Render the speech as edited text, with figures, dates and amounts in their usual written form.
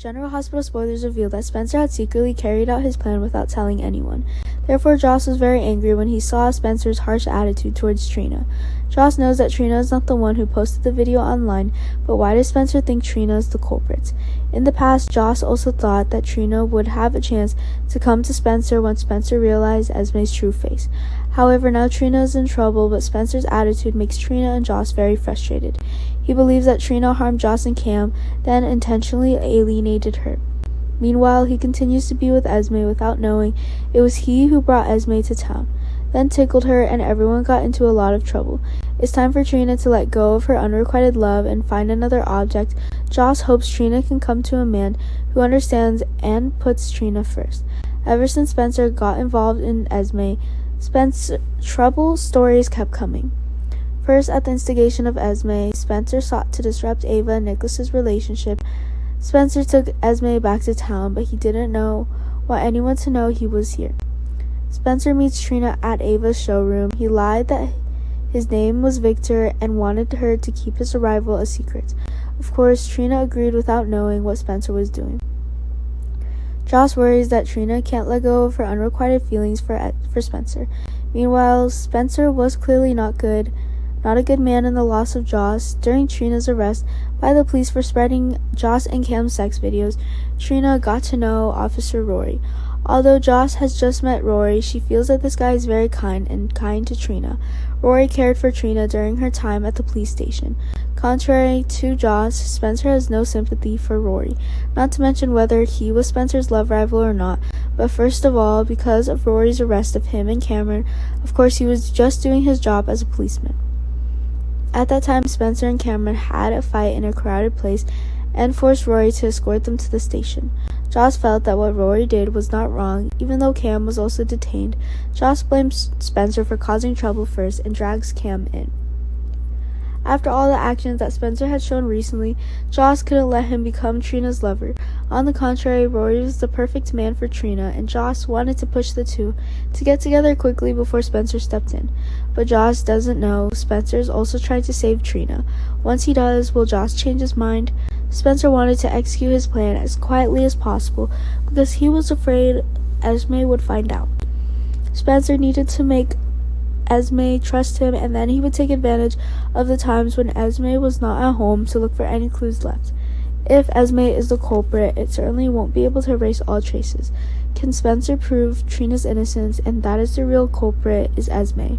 General Hospital spoilers reveal that Spencer had secretly carried out his plan without telling anyone. Therefore, Joss was very angry when he saw Spencer's harsh attitude towards Trina. Joss knows that Trina is not the one who posted the video online, but why does Spencer think Trina is the culprit? In the past, Joss also thought that Trina would have a chance to come to Spencer once Spencer realized Esme's true face. However, now Trina is in trouble, but Spencer's attitude makes Trina and Joss very frustrated. He believes that Trina harmed Joss and Cam, then intentionally alienated her. Meanwhile, he continues to be with Esme without knowing it was he who brought Esme to town, then tickled her, and everyone got into a lot of trouble. It's time for Trina to let go of her unrequited love and find another object. Joss hopes Trina can come to a man who understands and puts Trina first. Ever since Spencer got involved in Esme, trouble stories kept coming. First, at the instigation of Esme, Spencer sought to disrupt Ava and Nicholas's relationship. Spencer took Esme back to town, but he didn't want anyone to know he was here. Spencer meets Trina at Ava's showroom. He lied that his name was Victor and wanted her to keep his arrival a secret. Of course, Trina agreed without knowing what Spencer was doing. Joss worries that Trina can't let go of her unrequited feelings for Spencer. Meanwhile, Spencer was clearly not a good man in the loss of Joss. During Trina's arrest by the police for spreading Joss and Cam's sex videos, Trina got to know Officer Rory. Although Joss has just met Rory, she feels that this guy is very kind to Trina. Rory cared for Trina during her time at the police station. Contrary to Joss, Spencer has no sympathy for Rory, not to mention whether he was Spencer's love rival or not, but first of all, because of Rory's arrest of him and Cameron, of course he was just doing his job as a policeman. At that time, Spencer and Cameron had a fight in a crowded place and forced Rory to escort them to the station. Joss felt that what Rory did was not wrong, even though Cam was also detained. Joss blames Spencer for causing trouble first and drags Cam in. After all the actions that Spencer had shown recently, Joss couldn't let him become Trina's lover. On the contrary, Rory was the perfect man for Trina, and Joss wanted to push the two to get together quickly before Spencer stepped in. But Joss doesn't know Spencer is also trying to save Trina. Once he does, will Joss change his mind? Spencer wanted to execute his plan as quietly as possible because he was afraid Esme would find out. Spencer needed to make Esme trust him, and then he would take advantage of the times when Esme was not at home to look for any clues left. If Esme is the culprit, it certainly won't be able to erase all traces. Can Spencer prove Trina's innocence and that is the real culprit is Esme?